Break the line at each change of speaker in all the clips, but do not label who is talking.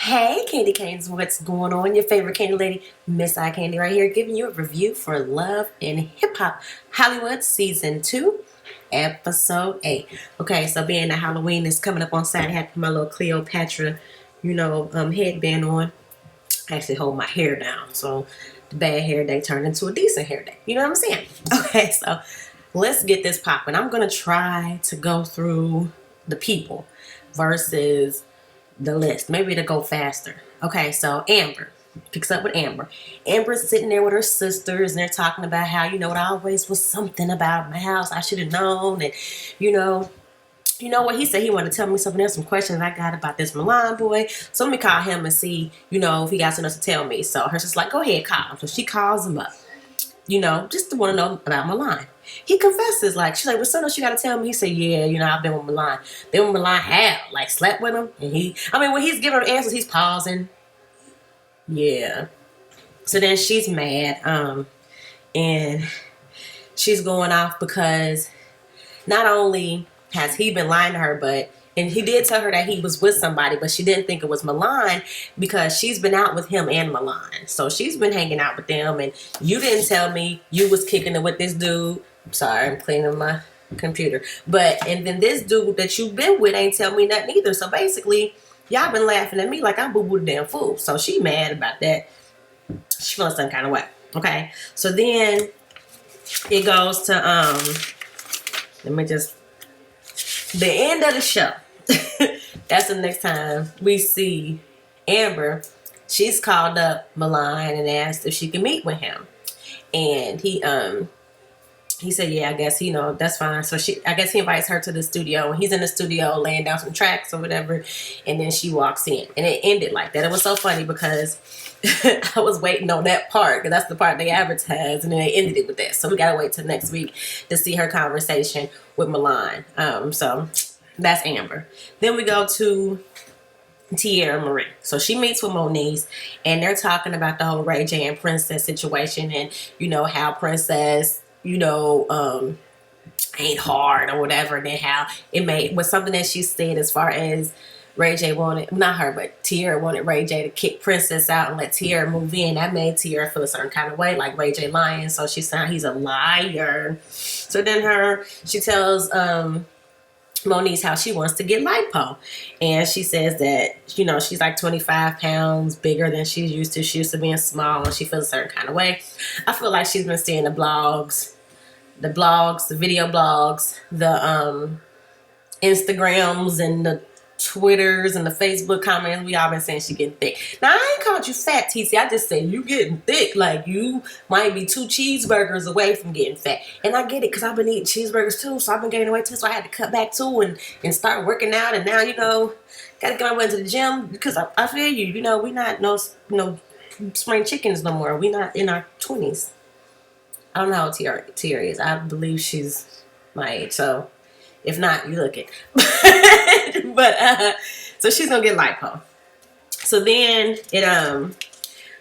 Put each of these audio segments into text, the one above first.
Hey, Candy Canes, what's going on? Your favorite candy lady, Miss Eye Candy, right here, giving you a review for Love and Hip Hop Hollywood Season 2, Episode 8. Okay, so being that Halloween is coming up on Saturday, I had my little Cleopatra, headband on. I actually hold my hair down, so the bad hair day turned into a decent hair day. You know what I'm saying? Okay, so let's get this popping. I'm going to try to go through the people versus the list. Maybe to go faster. Okay, so Amber picks up with Amber. Amber's sitting there with her sisters and they're talking about how, it always was something about my house I should have known. And, what he said, he wanted to tell me something else, some questions I got about this Milan boy. So let me call him and see, if he got something else to tell me. So her sister's like, go ahead, call him. So she calls him up, just to want to know about Milan. He confesses, she's like, well, so much you gotta tell me. He said, yeah, I've been with Milan. Then when Milan had, slept with him. And when he's giving her the answers, he's pausing. Yeah. So then she's mad. And she's going off because not only has he been lying to her, and he did tell her that he was with somebody, but she didn't think it was Milan because she's been out with him and Milan. So she's been hanging out with them, and you didn't tell me you was kicking it with this dude. Sorry, I'm cleaning my computer. And then this dude that you've been with ain't tell me nothing either. So basically, y'all been laughing at me like I'm boo-boo the damn fool. So she mad about that. She feeling some kind of way. Okay. So then it goes to the end of the show. That's the next time we see Amber. She's called up Milan and asked if she can meet with him. And he said, yeah, I guess, that's fine. So I guess he invites her to the studio, and he's in the studio laying down some tracks or whatever. And then she walks in, and it ended like that. It was so funny because I was waiting on that part, because that's the part they advertised, and then they ended it with that. So we got to wait till next week to see her conversation with Milan. So that's Amber. Then we go to Tiara Marie. So she meets with Monice, and they're talking about the whole Ray J and Princess situation, and how Princess ain't hard or whatever, and then how it was something that she said as far as Ray J wanted, not her, but Tiara wanted Ray J to kick Princess out and let Tiara move in. That made Tiara feel a certain kind of way, like Ray J lying. So she said he's a liar. So then she tells Monice how she wants to get lipo, and she says that she's like 25 pounds bigger than she's used to. She used to being small, and she feels a certain kind of way. I feel like she's been seeing the video blogs, the Instagrams and the Twitters and the Facebook comments. We all been saying she getting thick. Now, I ain't called you fat, TC. I just said you getting thick. Like, you might be 2 cheeseburgers away from getting fat. And I get it, because I've been eating cheeseburgers too. So I've been gaining weight too. So I had to cut back too and start working out. And now, got to get my way to the gym, because I feel you. We not no spring chickens no more. We not in our 20s. I don't know how Tiara is. I believe she's my age. So if not, you look it. But so she's gonna get lipo. So then it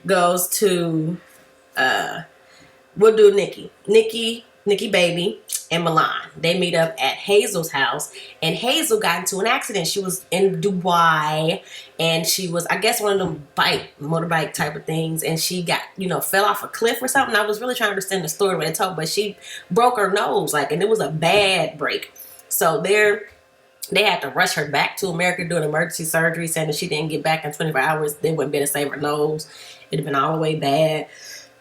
goes to we'll do Nikki baby and Milan. They meet up at Hazel's house, and Hazel got into an accident. She was in Dubai, and she was, I guess, one of them motorbike type of things, and she got, fell off a cliff or something. I was really trying to understand the story when they told, but she broke her nose, and it was a bad break. So they had to rush her back to America, doing emergency surgery, saying that she didn't get back in 24 hours. They wouldn't be able to save her nose. It'd have been all the way bad.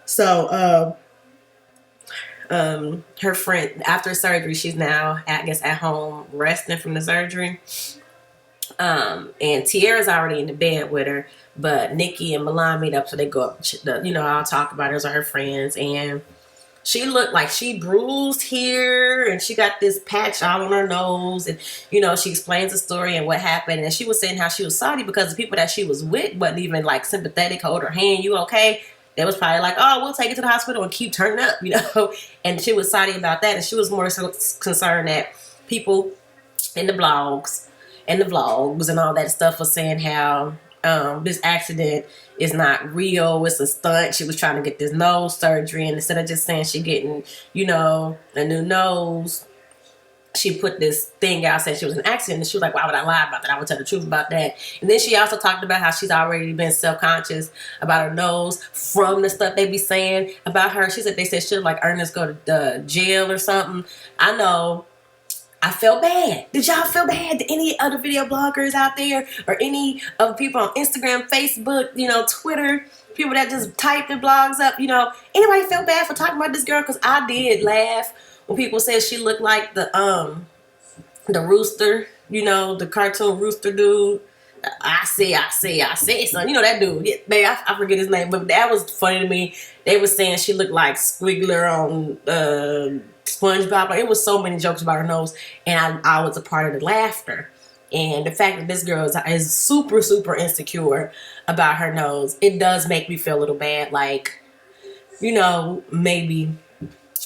So her friend, after surgery, she's now, I guess, at home resting from the surgery. And Tiara's already in the bed with her, but Nikki and Milan meet up, so they go up, I'll talk about her as her friends, and she looked like she bruised here, and she got this patch all on her nose, and she explains the story and what happened, and she was saying how she was sorry because the people that she was with wasn't even sympathetic, hold her hand, you okay? They was probably like, oh, we'll take you to the hospital and keep turning up, and she was sorry about that, and she was more so concerned that people in the blogs and the vlogs and all that stuff was saying how this accident is not real, it's a stunt. She was trying to get this nose surgery, and instead of just saying she getting, a new nose, she put this thing out saying she was an accident, and she was like, why would I lie about that? I would tell the truth about that. And then she also talked about how she's already been self-conscious about her nose from the stuff they be saying about her. She said they said she'll like Ernest go to jail or something. I know. I felt bad. Did y'all feel bad? Did any other video bloggers out there or any other people on Instagram, Facebook, you know, Twitter, people that just type their blogs up, you know, anybody feel bad for talking about this girl? Because I did laugh when people said she looked like the rooster, you know, the cartoon rooster dude. I say, son. You know that dude. Yeah, I forget his name, but that was funny to me. They were saying she looked like Squiggler on SpongeBob. Like, it was so many jokes about her nose, and I was a part of the laughter. And the fact that this girl is super, super insecure about her nose, it does make me feel a little bad. Like, you know, maybe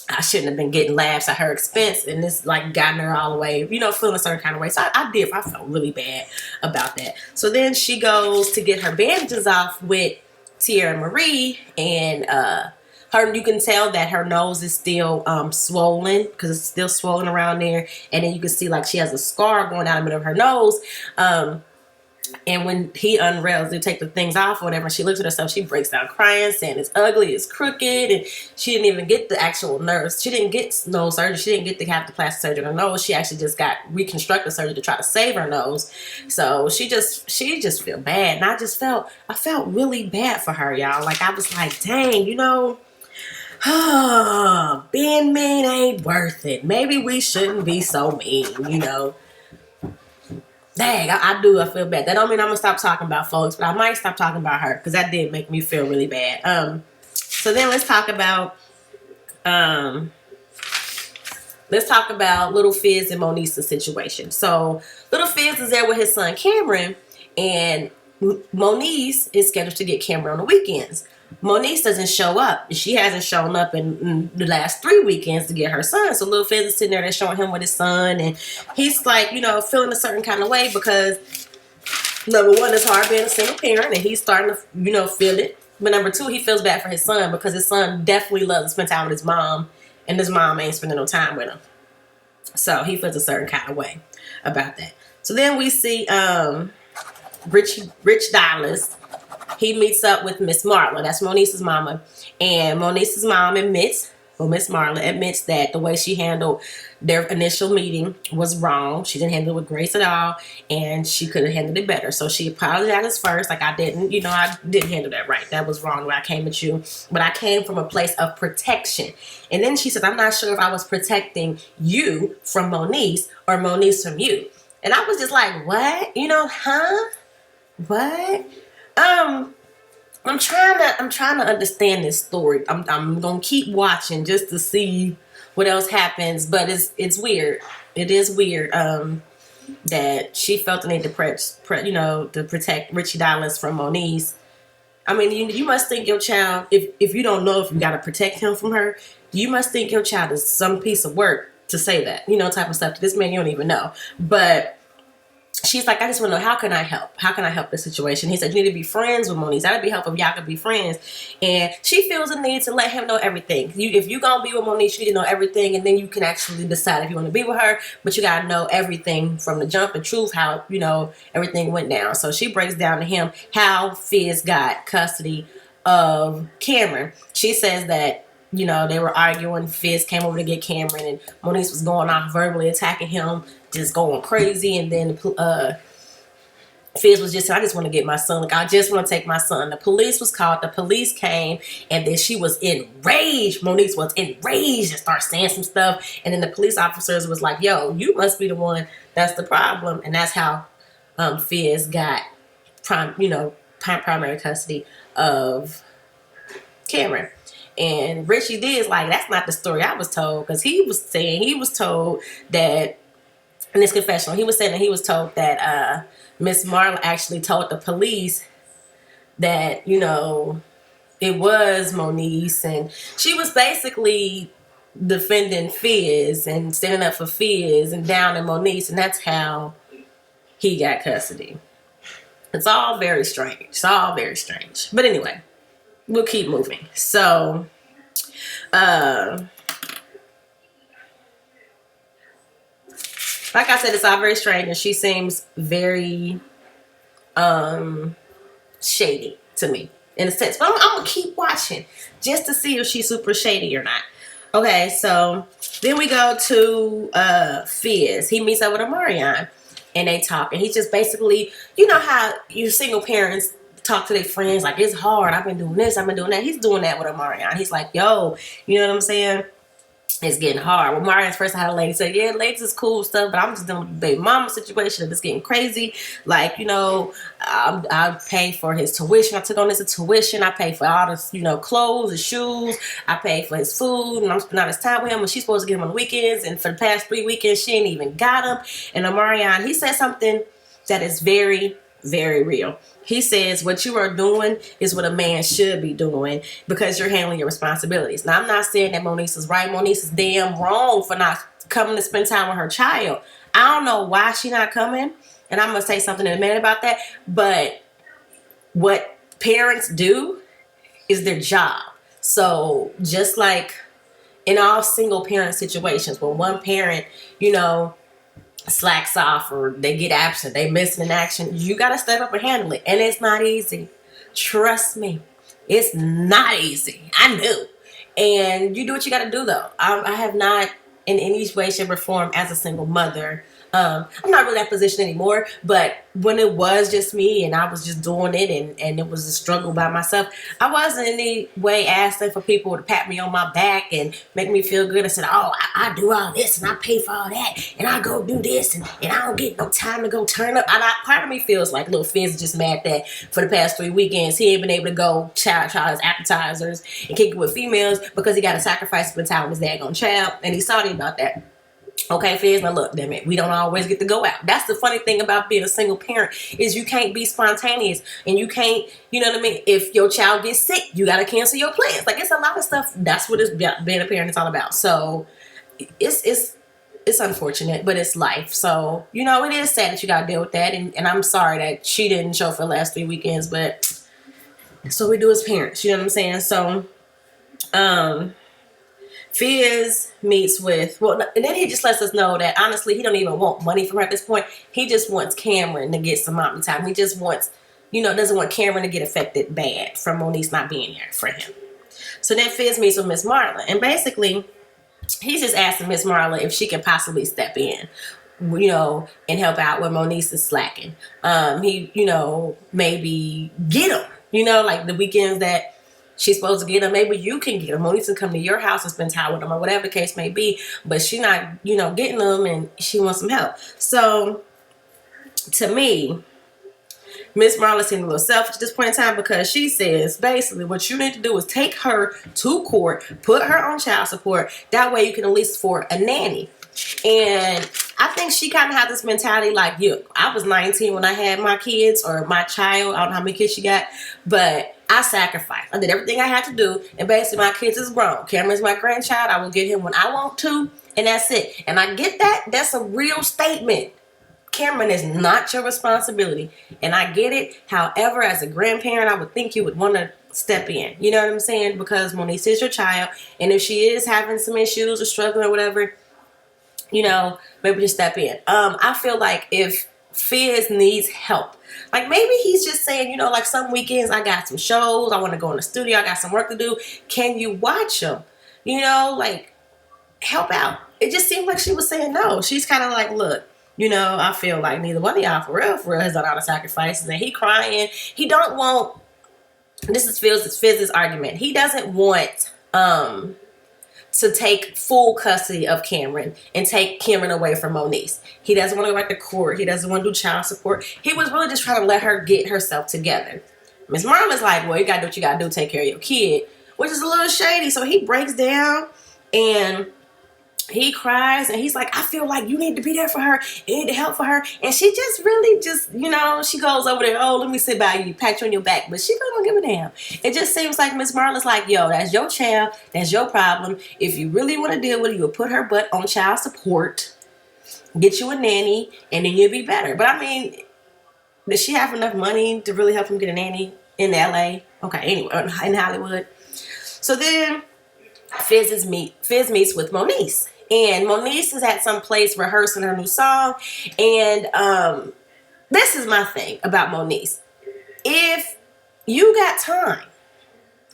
I shouldn't have been getting laughs at her expense, and this like gotten her all the way, you know, feeling a certain kind of way. So I felt really bad about that. So then she goes to get her bandages off with Tiara Marie, and you can tell that her nose is still swollen because it's still swollen around there, and then you can see like she has a scar going down the middle of her nose. And when he unrails, they take the things off or whatever, she looks at herself, she breaks down crying, saying it's ugly, it's crooked, and she didn't even get the actual nurse. She didn't get nose surgery. She didn't get to have the plastic surgery on her nose. She actually just got reconstructive surgery to try to save her nose. So she just feel bad. And I felt really bad for her, y'all. Like, I was like, dang, you know, being mean ain't worth it. Maybe we shouldn't be so mean, you know. Dang, I feel bad. That don't mean I'm gonna stop talking about folks, but I might stop talking about her because that did make me feel really bad. So then let's talk about Little Fizz and Monice's situation. So Little Fizz is there with his son Cameron, and Monice is scheduled to get Cameron on the weekends. Monice doesn't show up. She hasn't shown up in the last 3 weekends to get her son. So Lil Fizz is sitting there, they're showing him with his son, and he's like, you know, feeling a certain kind of way because number one, it's hard being a single parent, and he's starting to, you know, feel it. But number two, he feels bad for his son because his son definitely loves to spend time with his mom, and his mom ain't spending no time with him. So he feels a certain kind of way about that. So then we see Rich Dollars. He meets up with Miss Marla. That's Monice's mama. And Monice's mom Miss Marla admits that the way she handled their initial meeting was wrong. She didn't handle it with grace at all, and she could have handled it better. So she apologizes first, like, I didn't handle that right. That was wrong the way I came at you. But I came from a place of protection. And then she says, I'm not sure if I was protecting you from Monice or Monice from you. And I was just like, what? You know, huh? What? I'm trying to understand this story. I'm gonna keep watching just to see what else happens. But it's weird. It is weird. That she felt the need to protect Richie Dollars from Monice. I mean, you must think your child, if you don't know if you gotta protect him from her, you must think your child is some piece of work to say that, you know, type of stuff. This man you don't even know, but. She's like, I just want to know, how can I help? How can I help this situation? He said, you need to be friends with Monice. That'd be helpful if y'all could be friends. And she feels the need to let him know everything. If you're going to be with Monice, you need to know everything. And then you can actually decide if you want to be with her. But you got to know everything from the jump and truth, how, you know, everything went down. So she breaks down to him how Fizz got custody of Cameron. She says that, you know, they were arguing. Fizz came over to get Cameron, and Monice was going off, verbally attacking him, just going crazy. And then Fizz was just saying, I just want to get my son. Like, I just want to take my son. The police was called. The police came, and then she was enraged. Monice was enraged and started saying some stuff. And then the police officers was like, yo, you must be the one that's the problem. And that's how Fizz got primary custody of Cameron. And Richie D is like, that's not the story I was told, because he was saying he was told that, in this confessional, he was saying that he was told that Miss Marla actually told the police that, you know, it was Monice, and she was basically defending Fizz and standing up for Fizz and down in Monice, and that's how he got custody. It's all very strange. It's all very strange. But anyway, we'll keep moving. So, like I said, it's all very strange, and she seems very shady to me in a sense. But I'm gonna keep watching just to see if she's super shady or not. Okay, so then we go to Fizz. He meets up with Omarion and they talk, and he's just basically, you know how you single parents talk to their friends like, it's hard, I've been doing this, I've been doing that. He's doing that with Omarion. He's like, yo, you know what I'm saying? It's getting hard. Well, Marion's first had a lady say, yeah, ladies is cool stuff, but I'm just dealing with the baby mama situation and it's getting crazy. Like, you know, I pay for his tuition. I took on this tuition. I pay for all this, you know, clothes and shoes. I pay for his food, and I'm spending all this time with him. And she's supposed to get him on the weekends. And for the past 3 weekends, she ain't even got him. And Omarion, he said something that is very, very real. He says what you are doing is what a man should be doing because you're handling your responsibilities. Now, I'm not saying that Monice is right. Monice is damn wrong for not coming to spend time with her child. I don't know why she not coming, and I'm going to say something in a minute about that. But what parents do is their job. So just like in all single parent situations, when one parent, you know, slacks off or they get absent, they miss an action, you got to step up and handle it. And it's not easy. Trust me. It's not easy. I know. And you do what you got to do, though. I have not in any way, shape, or form as a single mother. I'm not really in that position anymore, but when it was just me and I was just doing it and it was a struggle by myself, I wasn't in any way asking for people to pat me on my back and make me feel good and said, oh, I do all this and I pay for all that and I go do this and I don't get no time to go turn up. Part of me feels like little Fizz is just mad that for the past 3 weekends he ain't been able to go try his appetizers and kick it with females because he got to sacrifice spend time with his daggone child, and he's salty about that. Okay, Fizz, now look, damn it, we don't always get to go out. That's the funny thing about being a single parent is you can't be spontaneous and you can't, you know what I mean? If your child gets sick, you got to cancel your plans. Like, it's a lot of stuff. That's what being a parent is all about. So it's unfortunate, but it's life. So, you know, it is sad that you got to deal with that. And I'm sorry that she didn't show for the last 3 weekends, but that's what we do as parents. You know what I'm saying? So, Fizz meets with, well, and then he just lets us know that honestly he don't even want money from her at this point. He just wants Cameron to get some mommy time. He just wants, you know, doesn't want Cameron to get affected bad from Monice not being here for him. So then Fizz meets with Miss Marla, and basically he's just asking Miss Marla if she can possibly step in, you know, and help out when Monice is slacking. He, you know, maybe get him, you know, like the weekends that she's supposed to get him. Maybe you can get him. Monice can come to your house and spend time with him or whatever the case may be. But she's not, you know, getting them and she wants some help. So, to me, Miss Marla seemed a little selfish at this point in time because she says, basically, what you need to do is take her to court, put her on child support. That way you can at least afford a nanny. And I think she kind of had this mentality like, you, I was 19 when I had my kids or my child. I don't know how many kids she got, but I sacrificed. I did everything I had to do, and basically my kids is grown. Cameron's my grandchild. I will get him when I want to, and that's it. And I get that. That's a real statement. Cameron is not your responsibility, and I get it. However, as a grandparent, I would think you would want to step in. You know what I'm saying? Because Monice is your child, and if she is having some issues or struggling or whatever, you know, maybe just step in. I feel like if Fizz needs help, like maybe he's just saying, you know, like some weekends I got some shows, I want to go in the studio, I got some work to do. Can you watch them? You know, like help out. It just seemed like she was saying no. She's kind of like, look, you know, I feel like neither one of y'all for real has done all the sacrifices, and he crying. He don't want. This is Fizz's argument. He doesn't want to take full custody of Cameron and take Cameron away from Monice. He doesn't want to go back to court. He doesn't want to do child support. He was really just trying to let her get herself together. Miss Marla's like, well, you got to do what you got to do, take care of your kid, which is a little shady. So he breaks down and he cries and he's like, I feel like you need to be there for her. You need to help for her. And she just really just, you know, she goes over there, oh, let me sit by you, pat you on your back. But she really don't give a damn. It just seems like Miss Marla's like, yo, that's your child. That's your problem. If you really want to deal with it, you'll put her butt on child support, get you a nanny, and then you'll be better. But I mean, does she have enough money to really help him get a nanny in LA? Okay, anyway, in Hollywood. So then Fizz meets with Monice. And Monice is at some place rehearsing her new song. And this is my thing about Monice. If you got time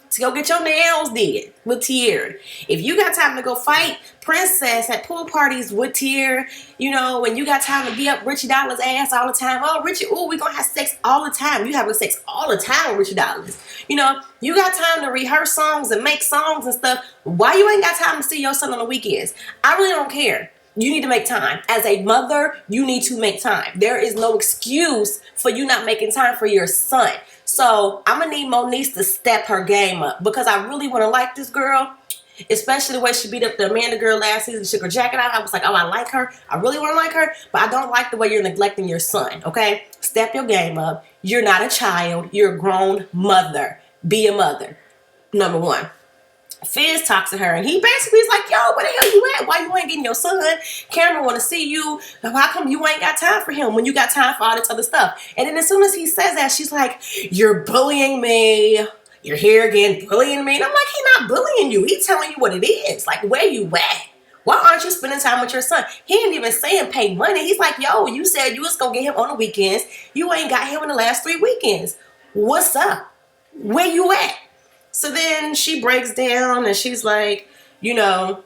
to go get your nails did with Tiara, if you got time to go fight Princess at pool parties with Tiara, you know, when you got time to be up Richie Dollar's ass all the time, oh, Richie, oh, we gonna have sex all the time. You having sex all the time with Richie Dollars. You know, you got time to rehearse songs and make songs and stuff. Why you ain't got time to see your son on the weekends? I really don't care. You need to make time. As a mother, you need to make time. There is no excuse for you not making time for your son. So I'm going to need Monice to step her game up because I really want to like this girl, especially the way she beat up the Amanda girl last season. She took her jacket out. I was like, oh, I like her. I really want to like her, but I don't like the way you're neglecting your son, okay? Step your game up. You're not a child. You're a grown mother. Be a mother. Number one. Fizz talks to her and he basically is like, yo, where the hell you at? Why you ain't getting your son? Cameron want to see you. How come you ain't got time for him when you got time for all this other stuff? And then as soon as he says that, she's like, you're bullying me. You're here again bullying me. And I'm like, he's not bullying you. He's telling you what it is. Like, where you at? Why aren't you spending time with your son? He ain't even saying pay money. He's like, yo, you said you was going to get him on the weekends. You ain't got him in the last 3 weekends. What's up? Where you at? So then she breaks down and she's like, you know,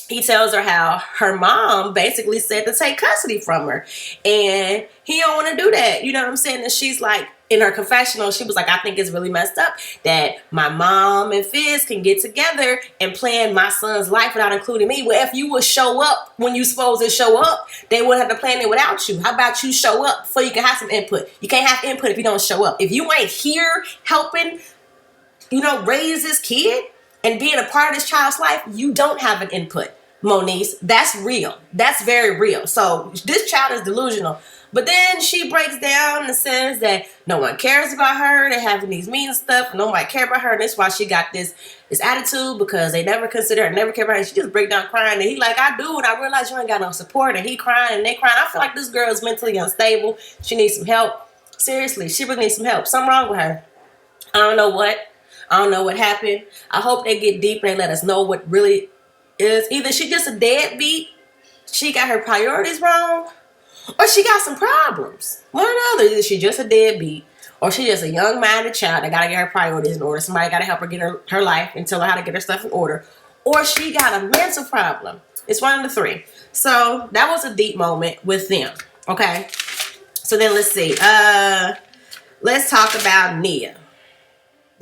he tells her how her mom basically said to take custody from her. And he don't want to do that. You know what I'm saying? And she's like, in her confessional, she was like, I think it's really messed up that my mom and Fizz can get together and plan my son's life without including me. Well, if you would show up when you supposed to show up, they wouldn't have to plan it without you. How about you show up so you can have some input? You can't have input if you don't show up. If you ain't here helping, you know, raise this kid and being a part of this child's life, you don't have an input, Monice. That's real. That's very real. So this child is delusional. But then she breaks down and says that no one cares about her. They're having these mean stuff. Nobody care about her. And that's why she got this attitude because they never consider her, never care about her. She just break down crying. And he like, I do. And I realize you ain't got no support. And he crying and they crying. I feel like this girl is mentally unstable. She needs some help. Seriously, she really needs some help. Something wrong with her. I don't know what. I don't know what happened. I hope they get deep and they let us know what really is. Either she just a deadbeat, she got her priorities wrong, or she got some problems. One or the other. Either she just a deadbeat, or she just a young-minded child that got to get her priorities in order. Somebody got to help her get her life and tell her how to get her stuff in order. Or she got a mental problem. It's one of the three. So that was a deep moment with them. Okay? So then let's see. Let's talk about Nia.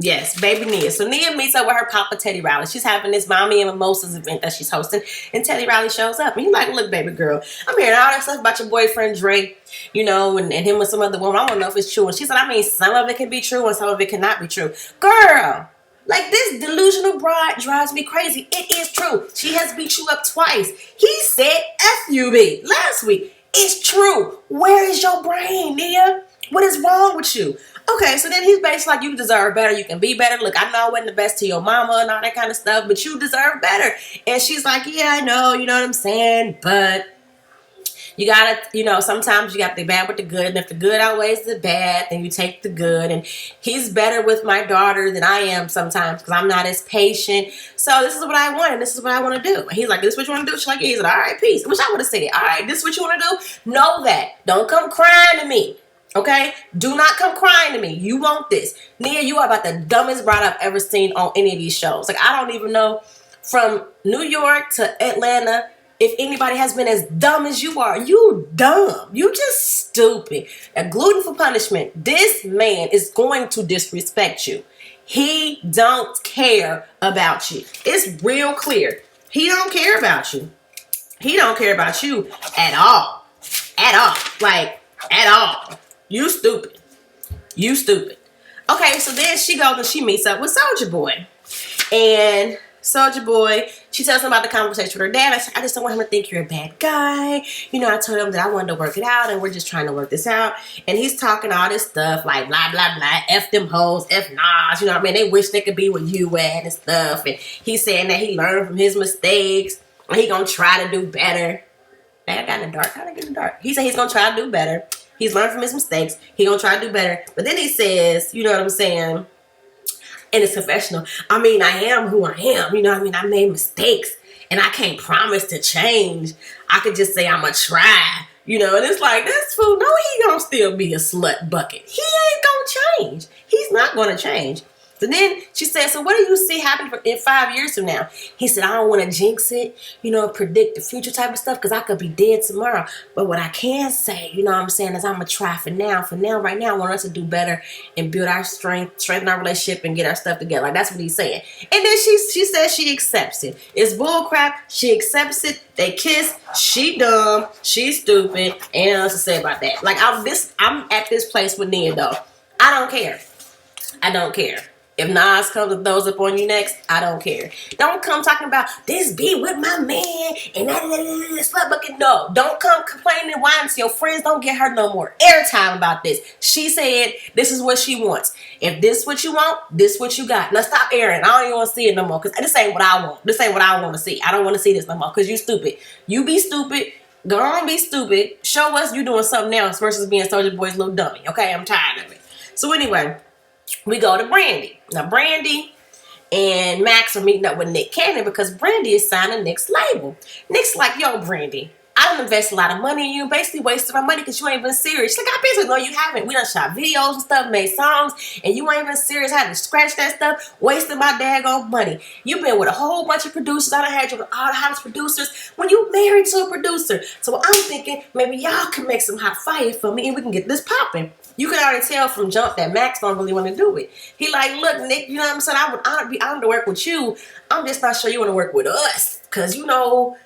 Yes, baby Nia. So Nia meets up with her papa, Teddy Riley. She's having this Mommy and Mimosas event that she's hosting. And Teddy Riley shows up. And he's like, look, baby girl, I'm hearing all that stuff about your boyfriend, Drake, you know, and him with some other woman. I don't know if it's true. And she said, I mean, some of it can be true and some of it cannot be true. Girl, like this delusional broad drives me crazy. It is true. She has beat you up twice. He said F-U-B last week. It's true. Where is your brain, Nia? What is wrong with you? Okay, so then he's basically like, you deserve better. You can be better. Look, I know I wasn't the best to your mama and all that kind of stuff, but you deserve better. And she's like, yeah, I know. You know what I'm saying? But you got to, you know, sometimes you got the bad with the good. And if the good outweighs the bad, then you take the good. And he's better with my daughter than I am sometimes because I'm not as patient. So this is what I want and this is what I want to do. And he's like, this is what you want to do? She's like, yeah. He's like, all right, peace. Which I would have said, all right, this is what you want to do? Know that. Don't come crying to me. Okay? Do not come crying to me. You want this. Nia, you are about the dumbest bride I've ever seen on any of these shows. Like, I don't even know from New York to Atlanta if anybody has been as dumb as you are. You dumb. You just stupid. A gluten for punishment. This man is going to disrespect you. He don't care about you. It's real clear. He don't care about you. He don't care about you at all. At all. Like, at all. You stupid. You stupid. Okay, so then she goes and she meets up with Soulja Boy. And Soulja Boy, she tells him about the conversation with her dad. I just don't want him to think you're a bad guy. You know, I told him that I wanted to work it out and we're just trying to work this out. And he's talking all this stuff like blah, blah, blah. F them hoes, F Nas. You know what I mean? They wish they could be where you at and stuff. And he's saying that he learned from his mistakes. And he gonna try to do better. Man, I got in the dark. How'd I get in the dark? He said he's gonna try to do better. He's learned from his mistakes. He gonna try to do better. But then he says, you know what I'm saying? And it's confessional. I mean, I am who I am. You know what I mean? I made mistakes. and I can't promise to change. I could just say I'm going to try. You know, and it's like, this fool, no, he gonna still be a slut bucket. He ain't gonna change. He's not gonna change. So then she said, so what do you see happen in 5 years from now? He said, I don't want to jinx it, you know, predict the future type of stuff, because I could be dead tomorrow. But what I can say, you know what I'm saying, is I'm going to try for now. For now, right now, I want us to do better and build our strength, strengthen our relationship, and get our stuff together. Like, that's what he's saying. And then she says she accepts it. It's bull crap. She accepts it. They kiss. She dumb. She stupid. Ain't nothing else to say about that. Like, I'm at this place with Nia, though. I don't care. I don't care. If Nas comes and throws up on you next, I don't care. Don't come talking about this be with my man and that slut bucket. No, don't come complaining and whining so your friends don't get her no more airtime about this. She said this is what she wants. If this what you want, this what you got. Now stop airing. I don't even want to see it no more, because this ain't what I want. This ain't what I want to see. I don't want to see this no more, because you stupid. You be stupid. Go on, be stupid. Show us you doing something else versus being Soulja Boy's little dummy. Okay, I'm tired of it. So anyway, we go to Brandy. Now, Brandy and Max are meeting up with Nick Cannon because Brandy is signing Nick's label. Nick's like, yo, Brandy, I done invested a lot of money in you, basically wasted my money because you ain't been serious. She's like, I basically know you haven't. We done shot videos and stuff, made songs, and you ain't been serious. I had to scratch that stuff, wasting my daggone money. You've been with a whole bunch of producers. I done had you with all the hottest producers when you married to a producer. So I'm thinking maybe y'all can make some hot fire for me and we can get this popping. You can already tell from jump that Max don't really want to do it. He like, look, Nick, you know what I'm saying? I would be honored to work with you. I'm just not sure you want to work with us. Because, you know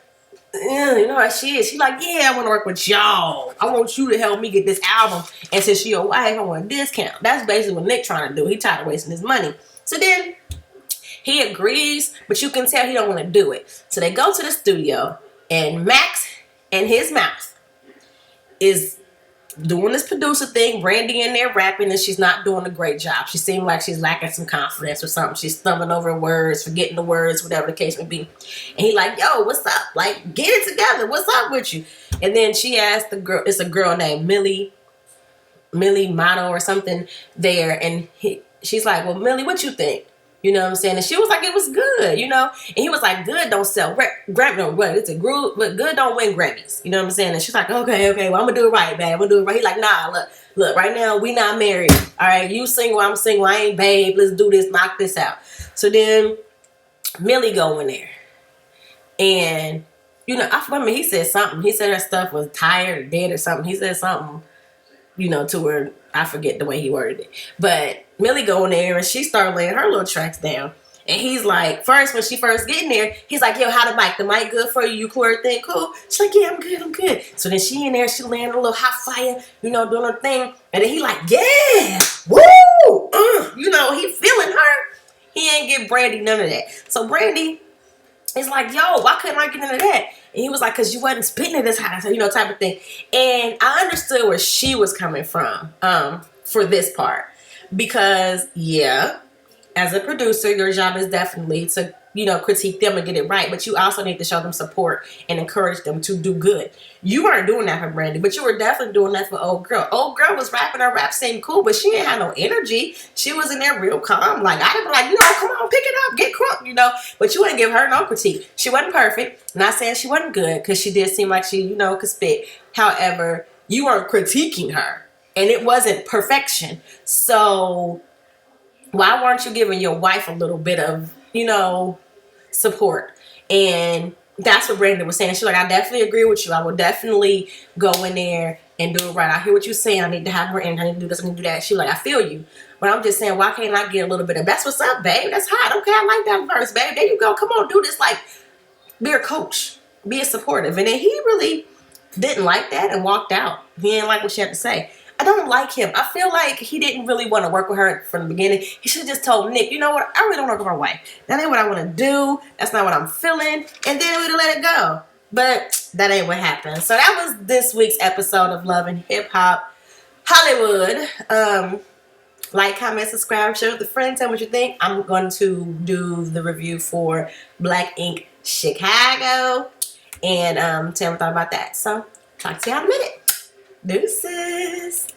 how she is. She like, yeah, I want to work with y'all. I want you to help me get this album. And since she your wife, I want a discount. That's basically what Nick trying to do. He tired of wasting his money. So then he agrees, but you can tell he don't want to do it. So they go to the studio, and Max and his mouth is doing this producer thing. Brandy in there rapping, and she's not doing a great job. She seemed like she's lacking some confidence or something. She's stumbling over words, forgetting the words, whatever the case may be. And he like, yo, what's up? Like, get it together. What's up with you? And then she asked the girl, it's a girl named Millie Motto or something there. And she's like, well, Millie, what you think? You know what I'm saying? And she was like, it was good, you know? And he was like, good don't sell Grammy. No, what? It's a group, but good don't win Grammys. You know what I'm saying? And she's like, okay, well, I'm going to do it right, babe. I'm going to do it right. He's like, nah, look, right now, we not married. All right, you single, I'm single. I ain't babe. Let's do this, knock this out. So then Millie go in there. And, you know, I remember he said something. He said her stuff was tired or dead or something. He said something, you know, to her. I forget the way he worded it. But Millie go in there and she started laying her little tracks down. And he's like, first, when she first get in there, he's like, yo, how the mic? The mic good for you? You cool, everything cool? She's like, yeah, I'm good. So then she in there, she laying a little hot fire, you know, doing her thing. And then he like, yeah, woo, you know, he feeling her. He ain't get Brandy none of that. So Brandy is like, yo, why couldn't I get into that? And he was like, because you wasn't spitting at this high, you know, type of thing. And I understood where she was coming from for this part. Because, yeah, as a producer, your job is definitely to, you know, critique them and get it right. But you also need to show them support and encourage them to do good. You weren't doing that for Brandy, but you were definitely doing that for old girl. Old girl was rapping her rap seemed cool, but she didn't have no energy. She was in there real calm. Like, I'd be like, you know, come on, pick it up, get crunk, you know. But you ain't give her no critique. She wasn't perfect. Not saying she wasn't good, because she did seem like she, you know, could spit. However, you weren't critiquing her. And it wasn't perfection. So why weren't you giving your wife a little bit of, you know, support? And that's what Brandy was saying. She's like, I definitely agree with you. I will definitely go in there and do it right. I hear what you're saying. I need to have her in. I need to do this. I need to do that. She's like, I feel you. But I'm just saying, why can't I get a little bit of, that's what's up, babe. That's hot. Okay, I like that verse, babe. There you go. Come on, do this. Like, be a coach. Be a supportive. And then he really didn't like that and walked out. He didn't like what she had to say. I don't like him. I feel like he didn't really want to work with her from the beginning. He should have just told Nick, you know what? I really don't work with my wife. That ain't what I want to do. That's not what I'm feeling. And then we'd have let it go. But that ain't what happened. So that was this week's episode of Love and Hip Hop Hollywood. Like, comment, subscribe, share with a friend. Tell me what you think. I'm going to do the review for Black Ink Chicago. And tell me what I thought about that. So talk to y'all in a minute. Deuces.